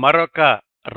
మరొక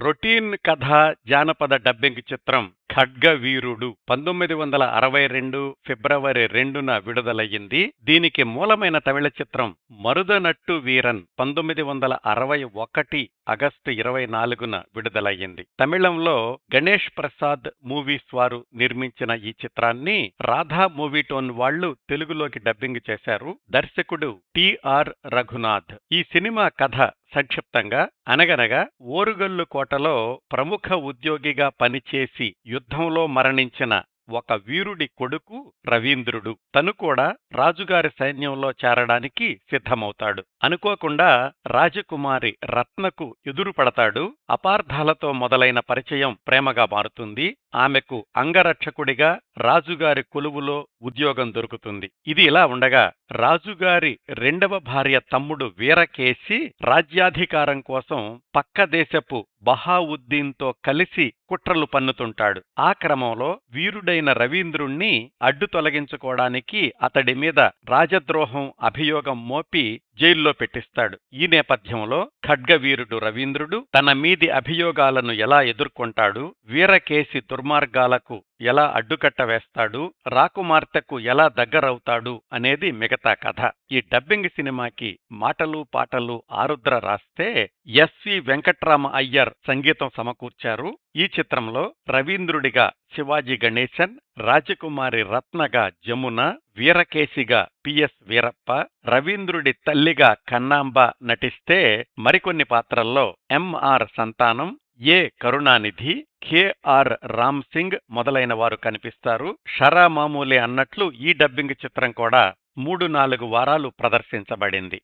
రొటీన్ కథ జానపద డబ్బింగ్ చిత్రం ఖడ్గవీరుడు 1962 ఫిబ్రవరి 2న విడుదలయ్యింది. దీనికి మూలమైన తమిళ చిత్రం మరుదనట్టు వీరన్ 1961 ఆగస్టు 24న విడుదలయ్యింది. తమిళంలో గణేష్ ప్రసాద్ మూవీస్ వారు నిర్మించిన ఈ చిత్రాన్ని రాధా మూవీటోన్ వాళ్లు తెలుగులోకి డబ్బింగ్ చేశారు. దర్శకుడు టిఆర్ రఘునాథ్. ఈ సినిమా కథ సంక్షిప్తంగా అనగనగా ఓరుగల్లు కోటలో ప్రముఖ ఉద్యోగిగా పనిచేసి యుద్ధంలో మరణించిన ఒక వీరుడి కొడుకు రవీంద్రుడు. తను కూడా రాజుగారి సైన్యంలో చేరడానికి సిద్ధమవుతాడు. అనుకోకుండా రాజకుమారి రత్నకు ఎదురుపడతాడు. అపార్థాలతో మొదలైన పరిచయం ప్రేమగా మారుతుంది. ఆమెకు అంగరక్షకుడిగా రాజుగారి కొలువులో ఉద్యోగం దొరుకుతుంది. ఇది ఇలా ఉండగా రాజుగారి రెండవ భార్య తమ్ముడు వీరకేసి రాజ్యాధికారం కోసం పక్క దేశపు బహావుద్దీన్తో కలిసి కుట్రలు పన్నుతుంటాడు. ఆ క్రమంలో వీరుడైన రవీంద్రుణ్ణి అడ్డు తొలగించుకోవడానికి అతడి మీద రాజద్రోహం అభియోగం మోపి జైల్లో పెట్టిస్తాడు. ఈ నేపథ్యంలో ఖడ్గవీరుడు రవీంద్రుడు తన మీది అభియోగాలను ఎలా ఎదుర్కొంటాడు, వీరకేసి దుర్మార్గాలకు ఎలా అడ్డుకట్ట వేస్తాడు, రాకుమార్తెకు ఎలా దగ్గరవుతాడు అనేది మిగతా కథ. ఈ డబ్బింగ్ సినిమాకి మాటలు పాటలు ఆరుద్ర రాస్తే ఎస్వి వెంకట్రామ అయ్యర్ సంగీతం సమకూర్చారు. ఈ చిత్రంలో రవీంద్రుడిగా శివాజీ గణేశన్, రాజకుమారి రత్నగా జమున, వీరకేసిగా పిఎస్ వీరప్ప, రవీంద్రుడి తల్లిగా కన్నాంబ నటిస్తే మరికొన్ని పాత్రల్లో ఎంఆర్ సంతానం, ఏ కరుణానిధి, కెఆర్ రామ్ సింగ్ మొదలైన వారు కనిపిస్తారు. షరా మామూలే అన్నట్లు ఈ డబ్బింగ్ చిత్రం కూడా 3-4 వారాలు ప్రదర్శించబడింది.